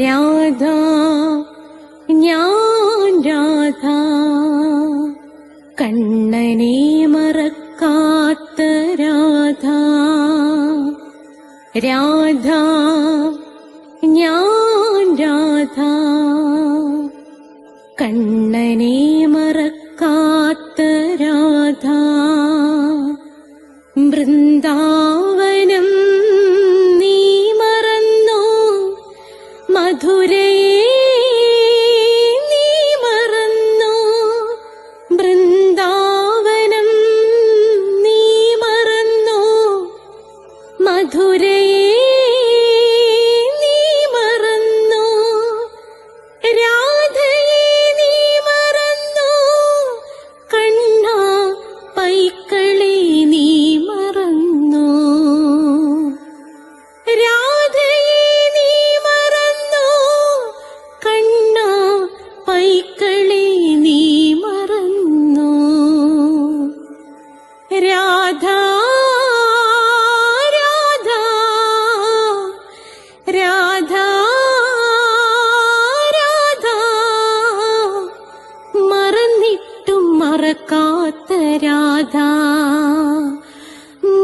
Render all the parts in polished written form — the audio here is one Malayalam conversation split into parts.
രാധ ഞാൻ രാധ കണ്ണനെ മറക്കാത്ത രാധ. രാധ ഞാൻ രാധ കണ്ണനെ മറക്കാത്ത രാധ. വൃന്ദാവനം നീ മറന്നോ, മധുരയെ നീ മറന്നോ. വൃന്ദാവനം നീ മറന്നോ, മധുരയെ നീ മറന്നോ. രാധയെ നീ മറന്നോ, കണ്ണാ പൈക്കളെ നീ മറന്നോ. രാധയെ നീ മറന്നോ, കണ്ണാ പൈക്കളെ നീ മറന്നോ. രാധ രാധ രാധ രാധ മറന്നിട്ടും മറക്കാത്ത രാധ.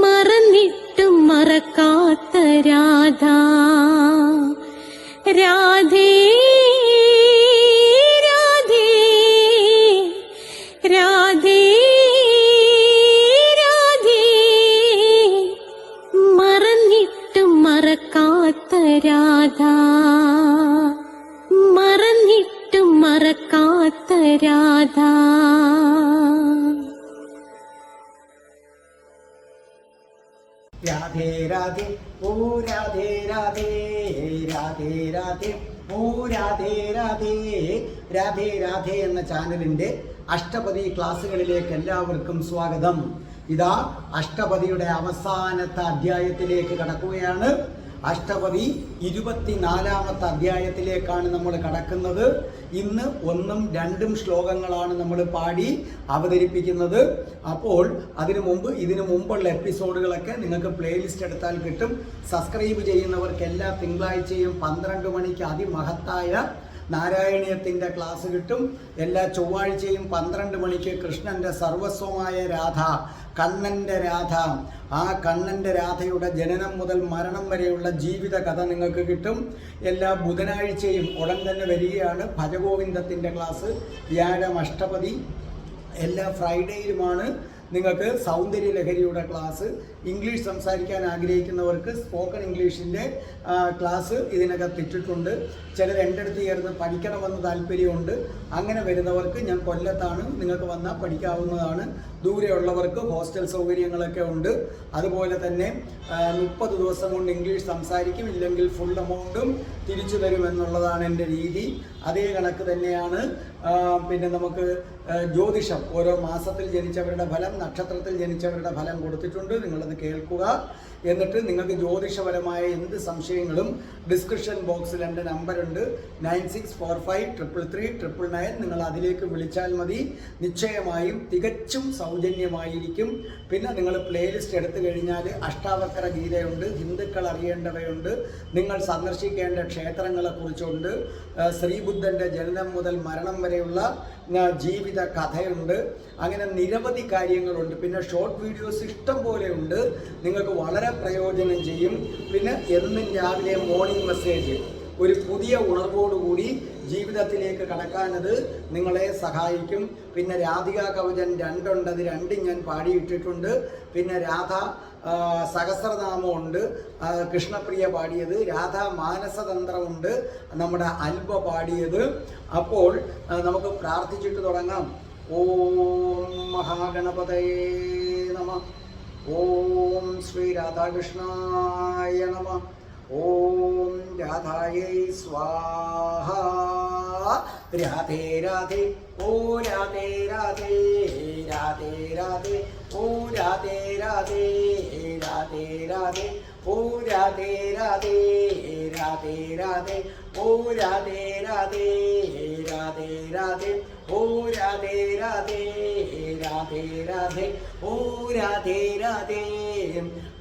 മറന്നിട്ടും മറക്കാത്ത രാധ. രാധേ രാധേ രാധേ രാധേ മറന്നിട്ടും മറക്കാത്ത രാധ. മറന്നിട്ടും മറക്കാത്ത രാധ. രാധേ രാധേ ഓ രാധേ രാധേ രാധേ രാധേ ഓ രാധേ രാധേ. രാധേ രാധേ എന്ന ചാനലിൻ്റെ അഷ്ടപതി ക്ലാസ്സുകളിലേക്ക് എല്ലാവർക്കും സ്വാഗതം. ഇതാ അഷ്ടപതിയുടെ അവസാനത്തെ അധ്യായത്തിലേക്ക് കടക്കുകയാണ്. അഷ്ടപതി 24-ാമത്തെ അധ്യായത്തിലേക്കാണ് നമ്മൾ കടക്കുന്നത്. ഇന്ന് 1ഉം 2ഉം ശ്ലോകങ്ങളാണ് നമ്മൾ പാടി അവതരിപ്പിക്കുന്നത്. അപ്പോൾ ഇതിനു മുമ്പുള്ള എപ്പിസോഡുകളൊക്കെ നിങ്ങൾക്ക് പ്ലേലിസ്റ്റ് എടുത്താൽ കിട്ടും. സബ്സ്ക്രൈബ് ചെയ്യുന്നവർക്ക് എല്ലാ തിങ്കളാഴ്ചയും 12 മണിക്ക് അതിമഹത്തായ നാരായണീയത്തിൻ്റെ ക്ലാസ് കിട്ടും. എല്ലാ ചൊവ്വാഴ്ചയും 12 മണിക്ക് കൃഷ്ണൻ്റെ സർവസ്വമായ രാധ, കണ്ണൻ്റെ രാധ, ആ കണ്ണൻ്റെ രാധയുടെ ജനനം മുതൽ മരണം വരെയുള്ള ജീവിത കഥ നിങ്ങൾക്ക് കിട്ടും. എല്ലാ ബുധനാഴ്ചയും ഉടൻ തന്നെ വരികയാണ് ഭജഗോവിന്ദത്തിൻ്റെ ക്ലാസ്. വ്യാഴം അഷ്ടപതി. എല്ലാ ഫ്രൈഡേയിലുമാണ് നിങ്ങൾക്ക് സൗന്ദര്യ ലഹരിയുടെ ക്ലാസ്. ഇംഗ്ലീഷ് സംസാരിക്കാൻ ആഗ്രഹിക്കുന്നവർക്ക് സ്പോക്കൺ ഇംഗ്ലീഷിൻ്റെ ക്ലാസ് ഇതിനകത്ത് ഇട്ടിട്ടുണ്ട്. ചിലർ എൻ്റെ അടുത്ത് ചേർന്ന് പഠിക്കണമെന്ന് താല്പര്യമുണ്ട്. അങ്ങനെ വരുന്നവർക്ക് ഞാൻ കൊല്ലത്താണ്, നിങ്ങൾക്ക് വന്നാൽ പഠിക്കാവുന്നതാണ്. ദൂരെയുള്ളവർക്ക് ഹോസ്റ്റൽ സൗകര്യങ്ങളൊക്കെ ഉണ്ട്. അതുപോലെ തന്നെ 30 ദിവസം കൊണ്ട് ഇംഗ്ലീഷ് സംസാരിക്കും, ഇല്ലെങ്കിൽ ഫുൾ എമൗണ്ടും തിരിച്ചു തരുമെന്നുള്ളതാണ് എൻ്റെ രീതി. അതേ കണക്ക് തന്നെയാണ് പിന്നെ നമുക്ക് ജ്യോതിഷം, ഓരോ മാസത്തിൽ ജനിച്ചവരുടെ ഫലം, നക്ഷത്രത്തിൽ ജനിച്ചവരുടെ ഫലം കൊടുത്തിട്ടുണ്ട്. നിങ്ങളത് കേൾക്കുക. എന്നിട്ട് നിങ്ങൾക്ക് ജ്യോതിഷപരമായ എന്ത് സംശയങ്ങളും ഡിസ്ക്രിപ്ഷൻ ബോക്സിൽ എൻ്റെ നമ്പറുണ്ട് 9645333999. നിങ്ങൾ അതിലേക്ക് വിളിച്ചാൽ മതി. നിശ്ചയമായും തികച്ചും സൗജന്യമായിരിക്കും. പിന്നെ നിങ്ങൾ പ്ലേലിസ്റ്റ് എടുത്തു കഴിഞ്ഞാൽ അഷ്ടാവക്ര ഗീതയുണ്ട്, ഹിന്ദുക്കൾ അറിയേണ്ടവയുണ്ട്, നിങ്ങൾ സന്ദർശിക്കേണ്ട ക്ഷേത്രങ്ങളെക്കുറിച്ചുണ്ട്, ശ്രീബുദ്ധൻ്റെ ജനനം മുതൽ മരണം വരെയുള്ള ജീവിത കഥയുണ്ട്. അങ്ങനെ നിരവധി കാര്യങ്ങളുണ്ട്. പിന്നെ ഷോർട്ട് വീഡിയോസ് ഇഷ്ടം പോലെയുണ്ട്. നിങ്ങൾക്ക് വളരെ പ്രയോജനം ചെയ്യും. പിന്നെ എന്നും രാവിലെ മോർണിംഗ് മെസ്സേജ് ഒരു പുതിയ ഉണർവോടുകൂടി ജീവിതത്തിലേക്ക് കടക്കാനത് നിങ്ങളെ സഹായിക്കും. പിന്നെ രാധികാ കവചൻ 2 ഉണ്ട്, അത് 2 ഞാൻ പാടിയിട്ടിട്ടുണ്ട്. പിന്നെ രാധ സഹസ്രനാമമുണ്ട്, കൃഷ്ണപ്രിയ പാടിയത്. രാധ മാനസതന്ത്രമുണ്ട്, നമ്മുടെ അൽബ പാടിയത്. അപ്പോൾ നമുക്ക് പ്രാർത്ഥിച്ചിട്ട് തുടങ്ങാം. ഓം മഹാഗണപതയേ നമഃ. ഓം ശ്രീ രാധാകൃഷ്ണായ നമഃ. ഓം രാധായൈ സ്വാഹ. രാധേ രാധേ ഓ രാധേ രാധേ രാധേ രാധേ ഓ രാധേ രാധേ രാധേ രാധേ ഓ രാധേ രാധേ രാധേ രാധേ ഓ രാധേ രാധേ രാധേ രാധേ ഓ രാധേ രാധേ രാധേ രാധേ ഓ രാധേ രാധേ.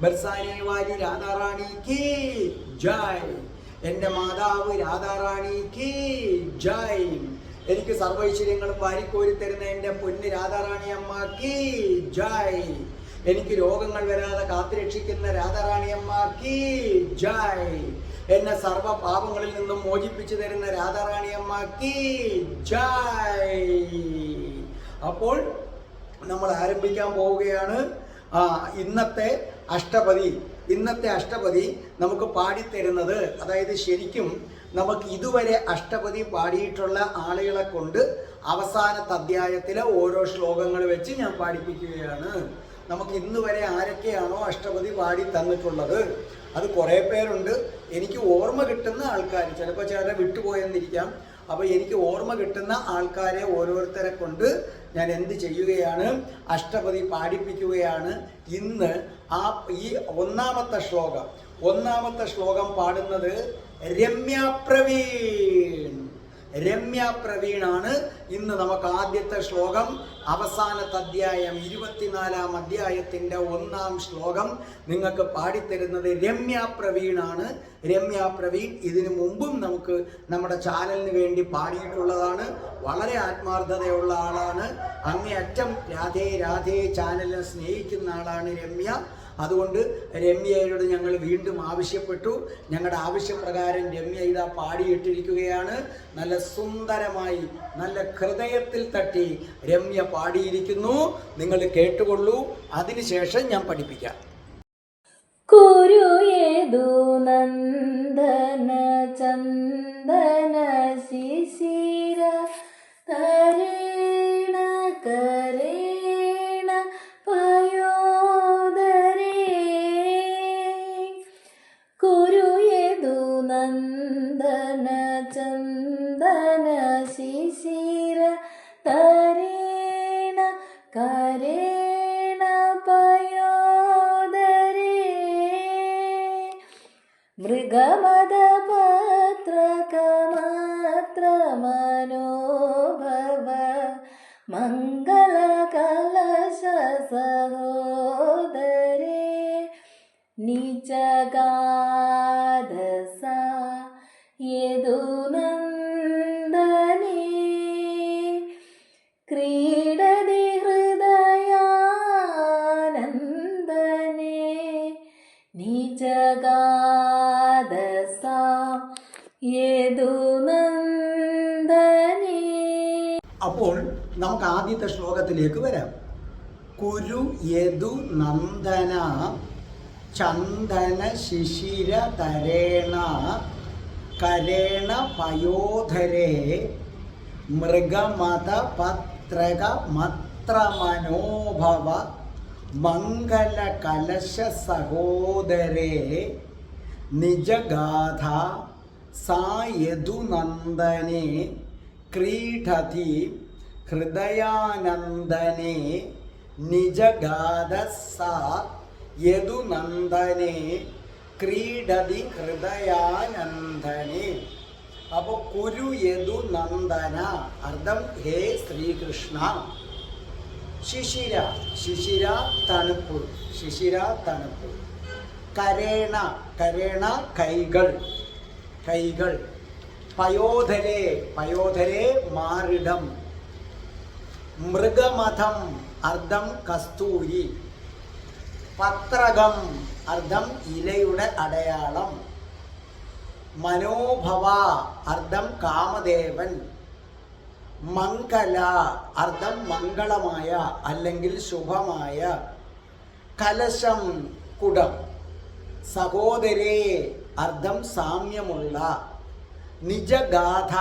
ബർസാനെ വാലി രാധാ റാണി की जय. എൻ്റെ മാതാവ് രാധാറാണിക്ക് ജയ്. എനിക്ക് സർവൈശ്വര്യങ്ങളും വാരിക്കോരി തരുന്ന എൻ്റെ പൊന്ന് രാധാറാണി അമ്മക്ക് ജയ്. എനിക്ക് രോഗങ്ങൾ വരാതെ കാത്തുരക്ഷിക്കുന്ന രാധാറാണി അമ്മക്ക് ജയ്. എന്നെ സർവ പാപങ്ങളിൽ നിന്നും മോചിപ്പിച്ചു തരുന്ന രാധാറാണി അമ്മക്ക് ജയ്. അപ്പോൾ നമ്മൾ ആരംഭിക്കാൻ പോവുകയാണ് ഇന്നത്തെ അഷ്ടപതി നമുക്ക് പാടിത്തരുന്നത്. അതായത് ശരിക്കും നമുക്ക് ഇതുവരെ അഷ്ടപതി പാടിയിട്ടുള്ള ആളുകളെ കൊണ്ട് അവസാനത്തെ അധ്യായത്തിലെ ഓരോ ശ്ലോകങ്ങൾ വെച്ച് ഞാൻ പാടിപ്പിക്കുകയാണ്. നമുക്ക് ഇന്ന് വരെ ആരൊക്കെയാണോ അഷ്ടപതി പാടി തന്നിട്ടുള്ളത് അത് കുറേ പേരുണ്ട്. എനിക്ക് ഓർമ്മ കിട്ടുന്ന ആൾക്കാർ, ചിലപ്പോൾ ചിലരെ വിട്ടുപോയെന്നിരിക്കാം. അപ്പോൾ എനിക്ക് ഓർമ്മ കിട്ടുന്ന ആൾക്കാരെ ഓരോരുത്തരെ കൊണ്ട് ഞാൻ എന്ത് ചെയ്യുകയാണ്, അഷ്ടപതി പാടിപ്പിക്കുകയാണ്. ഇന്ന് ഈ ഒന്നാമത്തെ ശ്ലോകം പാടുന്നത് രമ്യ പ്രവീണാണ്. ഇന്ന് നമുക്ക് ആദ്യത്തെ ശ്ലോകം, അവസാനത്തെ അധ്യായം 24-ാം അധ്യായത്തിൻ്റെ 1-ാം ശ്ലോകം നിങ്ങൾക്ക് പാടിത്തരുന്നത് രമ്യ പ്രവീണാണ്. രമ്യ പ്രവീൺ ഇതിനു മുമ്പും നമുക്ക് നമ്മുടെ ചാനലിന് വേണ്ടി പാടിയിട്ടുള്ളതാണ്. വളരെ ആത്മാർത്ഥതയുള്ള ആളാണ്. അങ്ങേയറ്റം രാധേ രാധേ ചാനലിനെ സ്നേഹിക്കുന്ന ആളാണ് രമ്യ. അതുകൊണ്ട് രമ്യയോട് ഞങ്ങൾ വീണ്ടും ആവശ്യപ്പെട്ടു. ഞങ്ങളുടെ ആവശ്യപ്രകാരം രമ്യ ഇതാ പാടിയിട്ടിരിക്കുകയാണ്. നല്ല സുന്ദരമായി, നല്ല ഹൃദയത്തിൽ തട്ടി രമ്യ പാടിയിരിക്കുന്നു. നിങ്ങൾ കേട്ടുകൊള്ളൂ, അതിനുശേഷം ഞാൻ പഠിപ്പിക്കാം. കുരുയേതു നന്ദന ചന്ദന ശിശിര തരേണ കരേണ പയോദരേ. കുരുയേതു നന്ദന ചന്ദന ശിശിര തരേണ കരേണ പയോദരേ. മൃഗമദപത്രകമാത്ര മനോഭവ മംഗളകലശ സഹോദരേ. നിജഗാധസ യദുനന്ദനേ. ക്രീഡതി ഹൃദയാനന്ദനേ. നിജഗാധസ യദുനന്ദനേ. അപ്പോൾ നമുക്ക് ആദ്യത്തെ ശ്ലോകത്തിലേക്ക് വരാം. കുരു യദു നന്ദന ചന്ദന ശിശിര തരേണ കരേണ പയോധരേ. മൃഗമത പത്രക മത്ര മനോഭവ മംഗല കലശ സഹോദരേ. നിജഗാഥ സാ യദുനന്ദനേ. ക്രീഡതി ഹൃദയാനന്ദനേ. നിജഗാഥ സാ യദുനന്ദനേ. ക്രീഡതി ഹൃദയാനന്ദനേ. അപ്പോൾ കുരു യദു നന്ദന, അർത്ഥം ഹേ ശ്രീകൃഷ്ണ. ശിശിര തണുപ്പ്, കരേണ കൈകൾ. പയോധരേ മാറിടം. മൃഗമഥം അർത്ഥം കസ്തൂരി. പത്രകം അർത്ഥം ഇലയുടെ അടയാളം. മനോഭവ അർത്ഥം കാമദേവൻ. മംഗല അർത്ഥം മംഗളമായ അല്ലെങ്കിൽ ശുഭമായ. കലശം കുടം. സഹോദരേ അർത്ഥം സാമ്യമുള്ള. നിജഗാഥ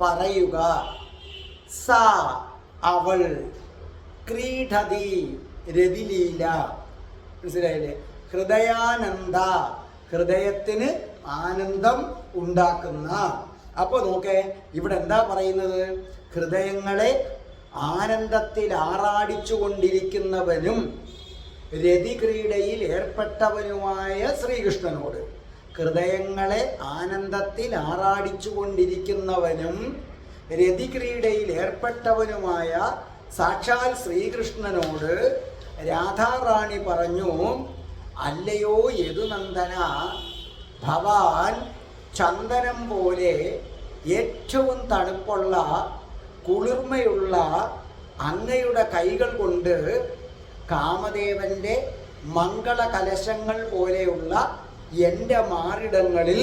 പറയുക. സ അവൾ. ക്രീഡതി രതിലീല. മനസ്സിലായില്ലേ? ഹൃദയാനന്ദ ഹൃദയത്തിന് ആനന്ദം ഉണ്ടാക്കുന്ന. അപ്പോൾ നോക്കേ, ഇവിടെ എന്താ പറയുന്നത്? ഹൃദയങ്ങളെ ആനന്ദത്തിൽ ആറാടിച്ചു കൊണ്ടിരിക്കുന്നവനും രതിക്രീഡയിൽ ഏർപ്പെട്ടവനുമായ ശ്രീകൃഷ്ണനോട്, ഹൃദയങ്ങളെ ആനന്ദത്തിൽ ആറാടിച്ചു കൊണ്ടിരിക്കുന്നവനും രതിക്രീഡയിൽ ഏർപ്പെട്ടവനുമായ സാക്ഷാൽ ശ്രീകൃഷ്ണനോട് രാധാറാണി പറഞ്ഞു, അല്ലയോ യദുനന്ദന, ഭവാൻ ചന്ദനം പോലെ ഏറ്റവും തണുപ്പുള്ള കുളിർമയുള്ള അങ്ങയുടെ കൈകൾ കൊണ്ട് കാമദേവന്റെ മംഗളകലശങ്ങൾ പോലെയുള്ള എൻ്റെ മാറിടങ്ങളിൽ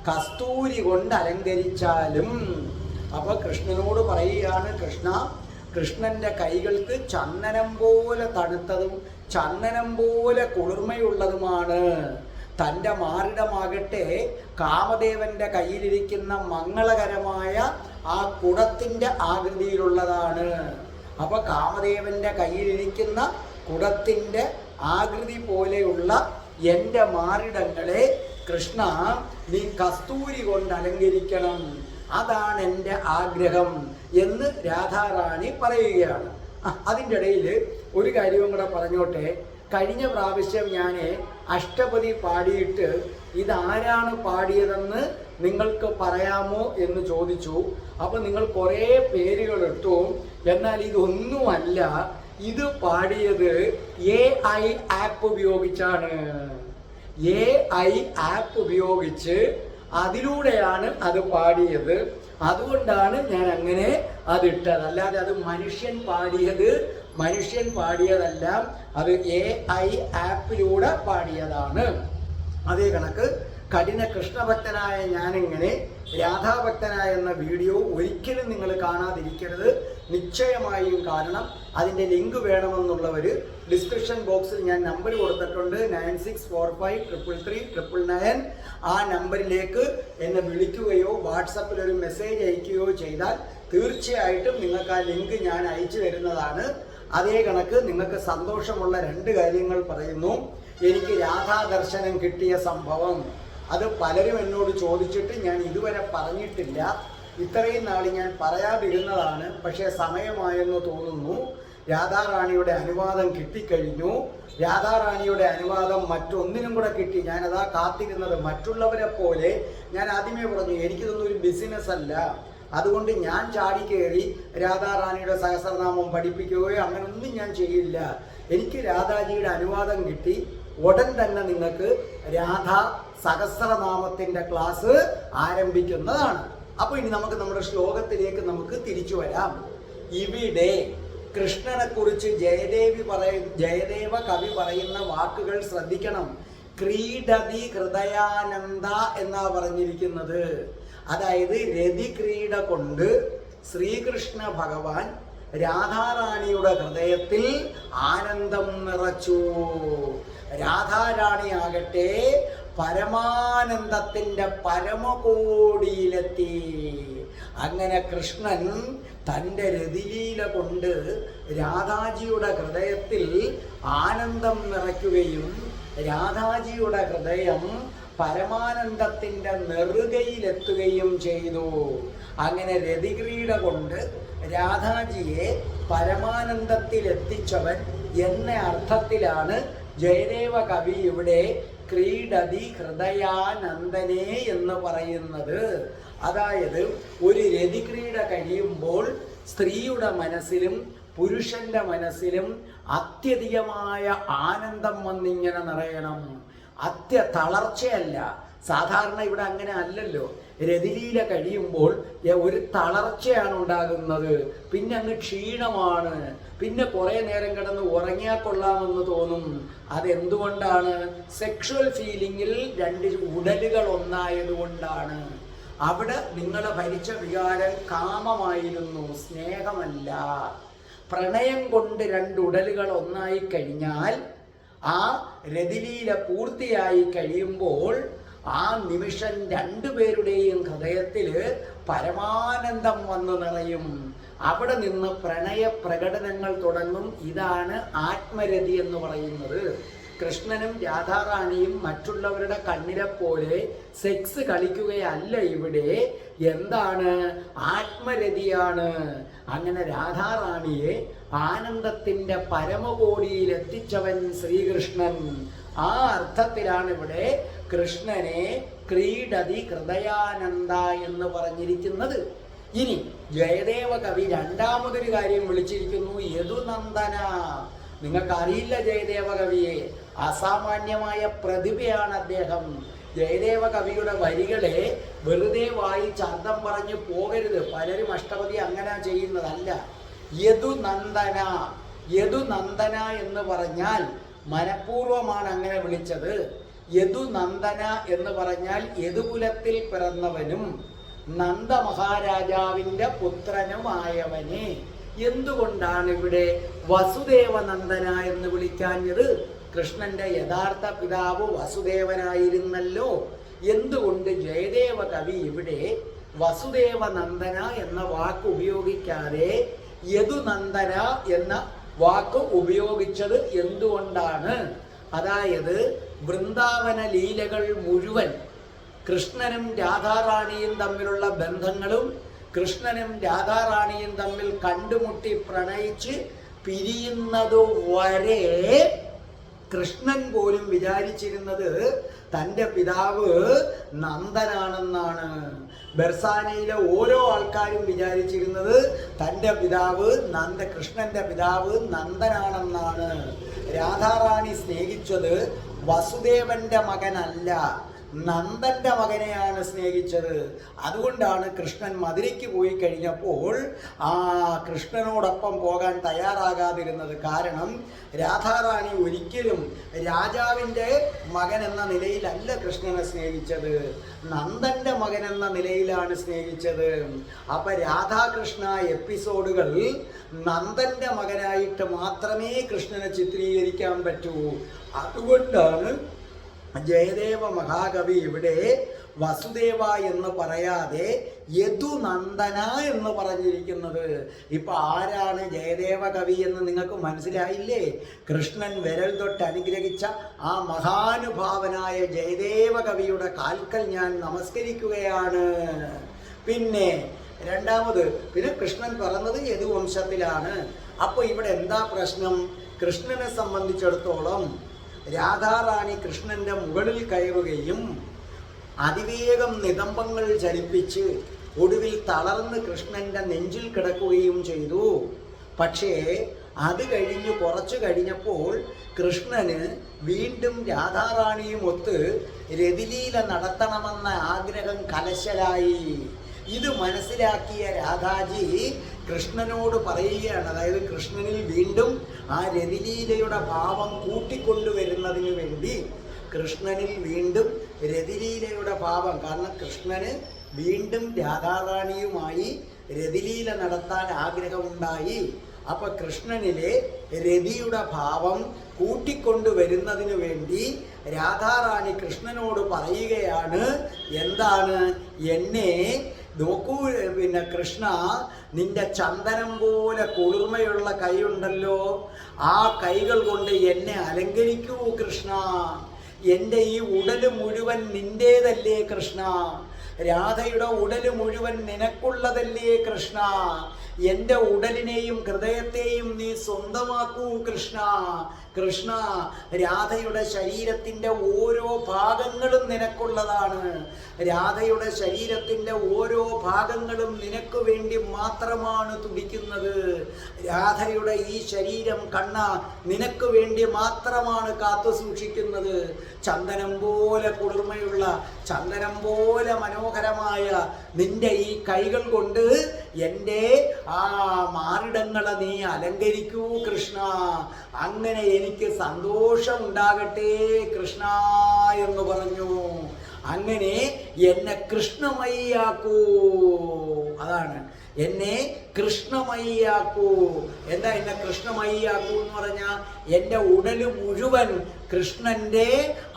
കസ്തൂരി കൊണ്ട് അലങ്കരിച്ചാലും. അപ്പൊ കൃഷ്ണനോട് പറയുകയാണ്, കൃഷ്ണന്റെ കൈകൾക്ക് ചന്ദനം പോലെ തണുത്തതും ചന്ദനം പോലെ കുളിർമയുള്ളതുമാണ്. തൻ്റെ മാറിടമാകട്ടെ കാമദേവന്റെ കയ്യിലിരിക്കുന്ന മംഗളകരമായ ആ കുടത്തിൻ്റെ ആകൃതിയിലുള്ളതാണ്. അപ്പൊ കാമദേവന്റെ കയ്യിലിരിക്കുന്ന കുടത്തിൻ്റെ ആകൃതി പോലെയുള്ള എൻ്റെ മാറിടങ്ങളെ കൃഷ്ണ നീ കസ്തൂരി കൊണ്ട് അലങ്കരിക്കണം, അതാണ് എൻ്റെ ആഗ്രഹം എന്ന് രാധാറാണി പറയുകയാണ്. അതിൻ്റെ ഇടയിൽ ഒരു കാര്യവും കൂടെ പറഞ്ഞോട്ടെ. കഴിഞ്ഞ പ്രാവശ്യം ഞാൻ അഷ്ടപതി പാടിയിട്ട് ഇതാരാണ് പാടിയതെന്ന് നിങ്ങൾക്ക് പറയാമോ എന്ന് ചോദിച്ചു. അപ്പോൾ നിങ്ങൾ കുറേ പേരുകൾ ഇട്ടു. എന്നാൽ ഇതൊന്നുമല്ല, ഇത് പാടിയത് AI ആപ്പ് ഉപയോഗിച്ചാണ്. AI ആപ്പ് ഉപയോഗിച്ച് അതിലൂടെയാണ് അത് പാടിയത്. അതുകൊണ്ടാണ് ഞാൻ അങ്ങനെ അതിട്ടത്. അല്ലാതെ അത് മനുഷ്യൻ പാടിയതല്ല, അത് AI ആപ്പിലൂടെ പാടിയതാണ്. അതേ കണക്ക് കഠിന കൃഷ്ണഭക്തനായ ഞാനിങ്ങനെ രാധാഭക്തനായ എന്ന വീഡിയോ ഒരിക്കലും നിങ്ങൾ കാണാതിരിക്കരുത്, നിശ്ചയമായും. കാരണം അതിൻ്റെ ലിങ്ക് വേണമെന്നുള്ളവർ ഡിസ്ക്രിപ്ഷൻ ബോക്സിൽ ഞാൻ നമ്പർ കൊടുത്തിട്ടുണ്ട്, 9645333999. ആ നമ്പറിലേക്ക് എന്നെ വിളിക്കുകയോ വാട്സപ്പിൽ ഒരു മെസ്സേജ് അയക്കുകയോ ചെയ്താൽ തീർച്ചയായിട്ടും നിങ്ങൾക്ക് ആ ലിങ്ക് ഞാൻ അയച്ചു തരുന്നതാണ്. അതേ കണക്ക് നിങ്ങൾക്ക് സന്തോഷമുള്ള 2 കാര്യങ്ങൾ പറയുന്നു. എനിക്ക് രാധാദർശനം കിട്ടിയ സംഭവം, അത് പലരും എന്നോട് ചോദിച്ചിട്ട് ഞാൻ ഇതുവരെ പറഞ്ഞിട്ടില്ല. ഇത്രയും നാൾ ഞാൻ പറയാതിരുന്നതാണ്, പക്ഷേ സമയമായെന്ന് തോന്നുന്നു. രാധാറാണിയുടെ അനുവാദം കിട്ടിക്കഴിഞ്ഞു. രാധാറാണിയുടെ അനുവാദം മറ്റൊന്നിനും കൂടെ കിട്ടി. ഞാനതാ കാത്തിരുന്നത്. മറ്റുള്ളവരെ പോലെ ഞാൻ ആദ്യമേ പറഞ്ഞു, എനിക്കിതൊന്നും ഒരു ബിസിനസ് അല്ല. അതുകൊണ്ട് ഞാൻ ചാടിക്കയറി രാധാറാണിയുടെ സഹസ്രനാമം പഠിപ്പിക്കുകയോ അങ്ങനൊന്നും ഞാൻ ചെയ്യില്ല. എനിക്ക് രാധാജിയുടെ അനുവാദം കിട്ടി. ഉടൻ തന്നെ നിങ്ങൾക്ക് രാധാ സഹസ്രനാമത്തിൻ്റെ ക്ലാസ് ആരംഭിക്കുന്നതാണ്. അപ്പോൾ ഇനി നമുക്ക് നമ്മുടെ ശ്ലോകത്തിലേക്ക് നമുക്ക് തിരിച്ചു വരാം. ഇവിടെ കൃഷ്ണനെ കുറിച്ച് ജയദേവ കവി പറയുന്ന വാക്കുകൾ ശ്രദ്ധിക്കണം. ക്രീഡതി ഹൃദയാനന്ദ എന്നാ പറഞ്ഞിരിക്കുന്നത്. അതായത് രതിക്രീഡ കൊണ്ട് ശ്രീകൃഷ്ണ ഭഗവാൻ രാധാറാണിയുടെ ഹൃദയത്തിൽ ആനന്ദം നിറച്ചു. രാധാറാണിയാകട്ടെ പരമാനന്ദത്തിൻ്റെ പരമകോടിയിലെത്തി. അങ്ങനെ കൃഷ്ണൻ തൻ്റെ രതിലീല കൊണ്ട് രാധാജിയുടെ ഹൃദയത്തിൽ ആനന്ദം നിറയ്ക്കുകയും രാധാജിയുടെ ഹൃദയം പരമാനന്ദത്തിൻ്റെ നെറുകയിലെത്തുകയും ചെയ്തു. അങ്ങനെ രതിക്രീഡ കൊണ്ട് രാധാജിയെ പരമാനന്ദത്തിലെത്തിച്ചവൻ എന്ന അർത്ഥത്തിലാണ് ജയദേവ കവി ഇവിടെ ക്രീഡതി ഹൃദയാനന്ദനെ എന്ന് പറയുന്നത്. അതായത് ഒരു രതിക്രീഡ കഴിയുമ്പോൾ സ്ത്രീയുടെ മനസ്സിലും പുരുഷന്റെ മനസ്സിലും അത്യധികമായ ആനന്ദം വന്നിങ്ങനെ നിറയണം. തളർച്ചയല്ല. സാധാരണ ഇവിടെ അങ്ങനെ അല്ലല്ലോ. രതിലീല കഴിയുമ്പോൾ ഒരു തളർച്ചയാണ് ഉണ്ടാകുന്നത്. പിന്നെ അങ്ങ് ക്ഷീണമാണ്. പിന്നെ കുറേ നേരം കിടന്ന് ഉറങ്ങിയാൽ കൊള്ളാമെന്ന് തോന്നും. അതെന്തുകൊണ്ടാണ്? സെക്ഷുവൽ ഫീലിങ്ങിൽ 2 ഉടലുകൾ ഒന്നായതുകൊണ്ടാണ്. അവിടെ നിങ്ങളെ ഭരിച്ച വികാരം കാമമായിരുന്നു, സ്നേഹമല്ല. പ്രണയം കൊണ്ട് 2 ഉടലുകൾ ഒന്നായി കഴിഞ്ഞാൽ ആ രതിലീല പൂർത്തിയായി കഴിയുമ്പോൾ ആ നിമിഷം 2 പേരുടെയും ഹൃദയത്തിൽ പരമാനന്ദം വന്നു നിറയും. അവിടെ നിന്ന് പ്രണയ പ്രകടനങ്ങൾ തുടങ്ങും. ഇതാണ് ആത്മരതി എന്ന് പറയുന്നത്. കൃഷ്ണനും രാധാറാണിയും മറ്റുള്ളവരുടെ കണ്ണിനെ പോലെ സെക്സ് കളിക്കുകയല്ല ഇവിടെ. എന്താണ്? ആത്മരതിയാണ്. അങ്ങനെ രാധാറാണിയെ ആനന്ദത്തിൻ്റെ പരമകോടിയിൽ എത്തിച്ചവൻ ശ്രീകൃഷ്ണൻ. ആ അർത്ഥത്തിലാണ് ഇവിടെ കൃഷ്ണനെ ക്രീഡതി ഹൃദയാനന്ദ എന്ന് പറഞ്ഞിരിക്കുന്നത്. ഇനി ജയദേവ കവി 2ാമതൊരു കാര്യം വിളിച്ചിരിക്കുന്നു, യദുനന്ദന. നിങ്ങൾക്കറിയില്ല ജയദേവ കവിയെ, അസാമാന്യമായ പ്രതിഭയാണ് അദ്ദേഹം. ജയദേവ കവിയുടെ വരികളെ വെറുതെ വായിച്ച് അർത്ഥം പറഞ്ഞ് പോകരുത്. പലരും അഷ്ടപതി അങ്ങനെ ചെയ്യുന്നതല്ല. യദുനന്ദന, യദുനന്ദന എന്ന് പറഞ്ഞാൽ മനഃപൂർവമാണ് അങ്ങനെ വിളിച്ചത്. യദുനന്ദന എന്ന് പറഞ്ഞാൽ യദുകുലത്തിൽ പിറന്നവനും നന്ദ മഹാരാജാവിൻ്റെ പുത്രനുമായവനെ. എന്തുകൊണ്ടാണ് ഇവിടെ വസുദേവനന്ദന എന്ന് വിളിക്കാഞ്ഞത്? കൃഷ്ണന്റെ യഥാർത്ഥ പിതാവ് വസുദേവനായിരുന്നല്ലോ. എന്തുകൊണ്ട് ജയദേവ കവി ഇവിടെ വസുദേവനന്ദന എന്ന വാക്ക് ഉപയോഗിക്കാതെ യദുനന്ദന എന്ന വാക്ക് ഉപയോഗിച്ചത് എന്തുകൊണ്ടാണ്? അതായത് വൃന്ദാവന ലീലകൾ മുഴുവൻ കൃഷ്ണനും രാധാറാണിയും തമ്മിലുള്ള ബന്ധങ്ങളും കൃഷ്ണനും രാധാറാണിയും തമ്മിൽ കണ്ടുമുട്ടി പ്രണയിച്ച് പിരിയുന്നതു വരെ കൃഷ്ണൻ പോലും വിചാരിച്ചിരുന്നത് തൻ്റെ പിതാവ് നന്ദനാണെന്നാണ്. ബെർസാനയിലെ ഓരോ ആൾക്കാരും വിചാരിച്ചിരുന്നത് തൻ്റെ പിതാവ് കൃഷ്ണന്റെ പിതാവ് നന്ദനാണെന്നാണ്. രാധാറാണി സ്നേഹിച്ചത് വസുദേവന്റെ മകനല്ല, നന്ദന്റെ മകനെയാണ് സ്നേഹിച്ചത്. അതുകൊണ്ടാണ് കൃഷ്ണൻ മധുരയ്ക്ക് പോയി കഴിഞ്ഞപ്പോൾ ആ കൃഷ്ണനോടൊപ്പം പോകാൻ തയ്യാറാകാതിരുന്നത്. കാരണം രാധാറാണി ഒരിക്കലും രാജാവിൻ്റെ മകൻ എന്ന നിലയിലല്ല കൃഷ്ണനെ സ്നേഹിച്ചത്, നന്ദന്റെ മകൻ എന്ന നിലയിലാണ് സ്നേഹിച്ചത്. അപ്പൊ രാധാകൃഷ്ണ എപ്പിസോഡുകൾ നന്ദന്റെ മകനായിട്ട് മാത്രമേ കൃഷ്ണനെ ചിത്രീകരിക്കാൻ പറ്റൂ. അതുകൊണ്ടാണ് ജയദേവ മഹാകവി ഇവിടെ വസുദേവ എന്ന് പറയാതെ യദുനന്ദന എന്ന് പറഞ്ഞിരിക്കുന്നത്. ഇപ്പൊ ആരാണ് ജയദേവ കവി എന്ന് നിങ്ങൾക്ക് മനസ്സിലായില്ലേ? കൃഷ്ണൻ വിരൽ തൊട്ട് അനുഗ്രഹിച്ച ആ മഹാനുഭാവനായ ജയദേവ കവിയുടെ കാൽക്കൽ ഞാൻ നമസ്കരിക്കുകയാണ്. പിന്നെ രണ്ടാമത്, പിന്നെ കൃഷ്ണൻ പറഞ്ഞത് യദുവംശത്തിലാണ്. അപ്പോൾ ഇവിടെ എന്താ പ്രശ്നം? കൃഷ്ണനെ സംബന്ധിച്ചിടത്തോളം രാധാറാണി കൃഷ്ണന്റെ മുകളിൽ കയറുകയും അതിവേഗം നിതംബങ്ങൾ ചലിപ്പിച്ച് ഒടുവിൽ തളർന്ന് കൃഷ്ണന്റെ നെഞ്ചിൽ കിടക്കുകയും ചെയ്തു. പക്ഷേ അത് കഴിഞ്ഞ് കുറച്ചു കഴിഞ്ഞപ്പോൾ കൃഷ്ണന് വീണ്ടും രാധാറാണിയും ഒത്ത് രതിലീല നടത്തണമെന്ന ആഗ്രഹം കലശലായി. ഇത് മനസ്സിലാക്കിയ രാധാജി കൃഷ്ണനോട് പറയുകയാണ്, അതായത് കൃഷ്ണനിൽ വീണ്ടും ആ രതിലീലയുടെ ഭാവം കൂട്ടിക്കൊണ്ടുവരുന്നതിന് വേണ്ടി കൃഷ്ണനിൽ വീണ്ടും രതിലീലയുടെ ഭാവം, കാരണം കൃഷ്ണന് വീണ്ടും രാധാറാണിയുമായി രതിലീല നടത്താൻ ആഗ്രഹമുണ്ടായി. അപ്പൊ കൃഷ്ണനിലെ രതിയുടെ ഭാവം കൂട്ടിക്കൊണ്ടുവരുന്നതിന് വേണ്ടി രാധാറാണി കൃഷ്ണനോട് പറയുകയാണ്, എന്താണ്, എന്നെ നോക്കൂ, പിന്നെ കൃഷ്ണ, നിന്റെ ചന്ദനം പോലെ കുളിർമയുള്ള കൈയുണ്ടല്ലോ, ആ കൈകൾ കൊണ്ട് എന്നെ അലങ്കരിക്കൂ കൃഷ്ണ. എൻ്റെ ഈ ഉടല് മുഴുവൻ നിന്റേതല്ലേ കൃഷ്ണ, രാധയുടെ ഉടല് മുഴുവൻ നിനക്കുള്ളതല്ലേ കൃഷ്ണ, എൻ്റെ ഉടലിനെയും ഹൃദയത്തെയും നീ സ്വന്തമാക്കൂ കൃഷ്ണ. കൃഷ്ണ, രാധയുടെ ശരീരത്തിൻ്റെ ഓരോ ഭാഗങ്ങളും നിനക്കുള്ളതാണ്. രാധയുടെ ശരീരത്തിൻ്റെ ഓരോ ഭാഗങ്ങളും നിനക്ക് വേണ്ടി മാത്രമാണ് തുടിക്കുന്നത്. രാധയുടെ ഈ ശരീരം കണ്ണ നിനക്ക് വേണ്ടി മാത്രമാണ് കാത്തു സൂക്ഷിക്കുന്നത്. ചന്ദനം പോലെ കുളിർമയുള്ള, ചന്ദനം പോലെ മനോഹരമായ നിന്റെ ഈ കൈകൾ കൊണ്ട് എൻ്റെ ആ മാറിടങ്ങളെ നീ അലങ്കരിക്കൂ കൃഷ്ണ. അങ്ങനെ എനിക്ക് സന്തോഷം ഉണ്ടാകട്ടെ കൃഷ്ണ എന്ന് പറഞ്ഞു. അങ്ങനെ എന്നെ കൃഷ്ണമയിയാക്കൂ, അതാണ് എന്നെ കൃഷ്ണമയിയാക്കൂ. എന്താ എന്നെ കൃഷ്ണമയിയാക്കൂ എന്ന് പറഞ്ഞാൽ എൻ്റെ ഉടല് മുഴുവൻ കൃഷ്ണൻ്റെ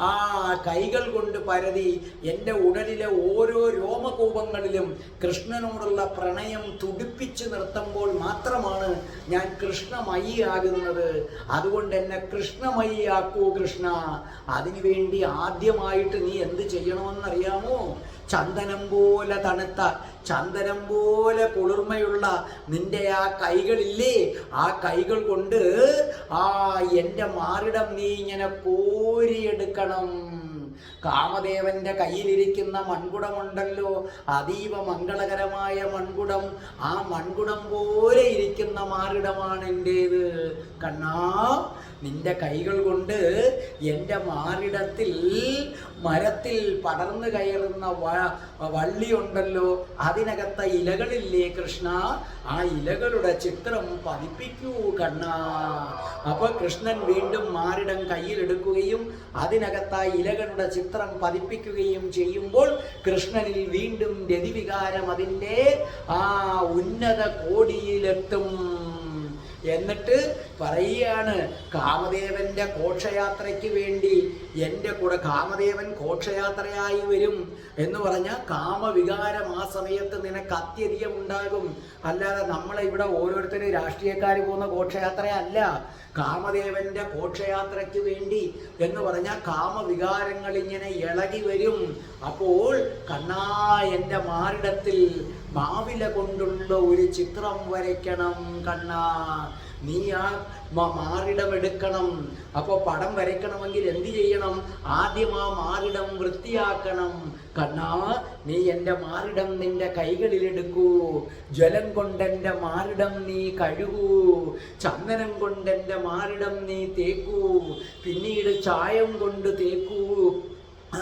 ആ കൈകൾ കൊണ്ട് പരതി എൻ്റെ ഉടലിലെ ഓരോ രോമകൂപങ്ങളിലും കൃഷ്ണനോടുള്ള പ്രണയം തുടിപ്പിച്ച് നിർത്തുമ്പോൾ മാത്രമാണ് ഞാൻ കൃഷ്ണമയിയാകുന്നത്. അതുകൊണ്ട് എന്നെ കൃഷ്ണമയിയാക്കൂ കൃഷ്ണ. അതിനുവേണ്ടി ആദ്യമായിട്ട് നീ എന്ത് ചെയ്യണമെന്നറിയാമോ? ചന്ദനം പോലെ തണുത്ത, ചന്ദനം പോലെ കുളിർമയുള്ള നിന്റെ ആ കൈകളില്ലേ, ആ കൈകൾ കൊണ്ട് എൻ്റെ മാറിടം നീ ഇങ്ങനെ കോരിയെടുക്കണം. കാമദേവന്റെ കയ്യിലിരിക്കുന്ന മൺകുടമുണ്ടല്ലോ, അതീവ മംഗളകരമായ മൺകുടം, ആ മൺകുടം പോലെ ഇരിക്കുന്ന മാറിടമാണ് എൻ്റേത് കണ്ണാ. നിന്റെ കൈകൾ കൊണ്ട് എൻ്റെ മാറിടത്തിൽ മരത്തിൽ പടർന്നു കയറുന്ന വള്ളിയുണ്ടല്ലോ, അതിനകത്തെ ഇലകളില്ലേ കൃഷ്ണ, ആ ഇലകളുടെ ചിത്രം പതിപ്പിക്കൂ കണ്ണാ. അപ്പൊ കൃഷ്ണൻ വീണ്ടും മാറിടം കയ്യിലെടുക്കുകയും അതിനകത്ത് ആ ഇലകളുടെ ചിത്രം പതിപ്പിക്കുകയും ചെയ്യുമ്പോൾ കൃഷ്ണനിൽ വീണ്ടും രതിവികാരം അതിൻ്റെ ആ ഉന്നത കോടിയിലെത്തും. എന്നിട്ട് പറയുകയാണ്, കാമദേവന്റെ ഘോഷയാത്രയ്ക്ക് വേണ്ടി എൻ്റെ കൂടെ കാമദേവൻ ഘോഷയാത്രയായി വരും എന്ന് പറഞ്ഞാൽ കാമവികാരം ആ സമയത്ത് നിനക്ക് അത്യധികം ഉണ്ടാകും. അല്ലാതെ നമ്മളെ ഇവിടെ ഓരോരുത്തരും രാഷ്ട്രീയക്കാർ പോകുന്ന ഘോഷയാത്രയല്ല, കാമദേവന്റെ ഘോഷയാത്രയ്ക്ക് വേണ്ടി എന്ന് പറഞ്ഞാൽ കാമവികാരങ്ങൾ ഇങ്ങനെ ഇളകി വരും. അപ്പോൾ കണ്ണാ എൻ്റെ മാറിടത്തിൽ മാവില കൊണ്ടുള്ള ഒരു ചിത്രം വരയ്ക്കണം കണ്ണാ. നീ ആ മാറിടമെടുക്കണം. അപ്പോൾ പടം വരയ്ക്കണമെങ്കിൽ എന്ത് ചെയ്യണം? ആദ്യം ആ മാറിടം വൃത്തിയാക്കണം കണ്ണാ. നീ എൻ്റെ മാറിടം നിന്റെ കൈകളിലെടുക്കൂ. ജലം കൊണ്ടെൻ്റെ മാറിടം നീ കഴുകൂ. ചന്ദനം കൊണ്ടെൻ്റെ മാറിടം നീ തേക്കൂ. പിന്നീട് ചായം കൊണ്ട് തേക്കൂ.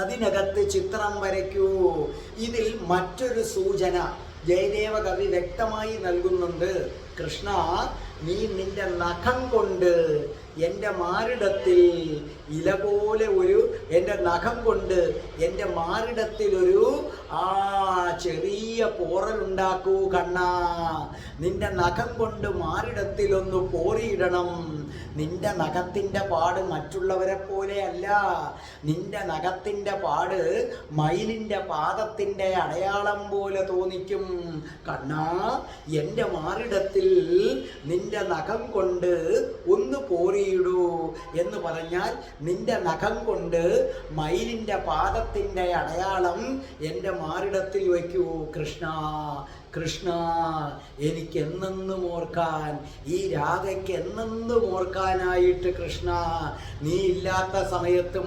അതിനകത്ത് ചിത്രം വരയ്ക്കൂ. ഇതിൽ മറ്റൊരു സൂചന ജയദേവ കവി വ്യക്തമായി നൽകുന്നുണ്ട്. കൃഷ്ണ, നീ നിന്റെ നഖം കൊണ്ട് എൻ്റെ മാറിടത്തിൽ ഇല പോലെ എൻ്റെ നഖം കൊണ്ട് എൻ്റെ മാറിടത്തിലൊരു ചെറിയ പോറലുണ്ടാക്കൂ കണ്ണാ. നിന്റെ നഖം കൊണ്ട് മാറിടത്തിലൊന്ന് പോറിയിടണം. നിന്റെ നഖത്തിൻ്റെ പാട് മറ്റുള്ളവരെ പോലെയല്ല. നിന്റെ നഖത്തിൻ്റെ പാട് മയിലിൻ്റെ പാദത്തിൻ്റെ അടയാളം പോലെ തോന്നിക്കും കണ്ണാ. എൻ്റെ മാറിടത്തിൽ നിന്റെ നഖം കൊണ്ട് ഒന്ന് പോറിയിടൂ എന്ന് പറഞ്ഞാൽ നിന്റെ നഖം കൊണ്ട് മയിലിൻ്റെ പാദത്തിൻ്റെ അടയാളം എൻ്റെ മാറിടത്തിൽ വയ്ക്കൂ കൃഷ്ണ. കൃഷ്ണ, എനിക്ക് എന്നെന്നും ഓർക്കാൻ, ഈ രാധയ്ക്ക് എന്നെന്നും ഓർക്കാനായിട്ട് കൃഷ്ണ, നീ ഇല്ലാത്ത സമയത്തും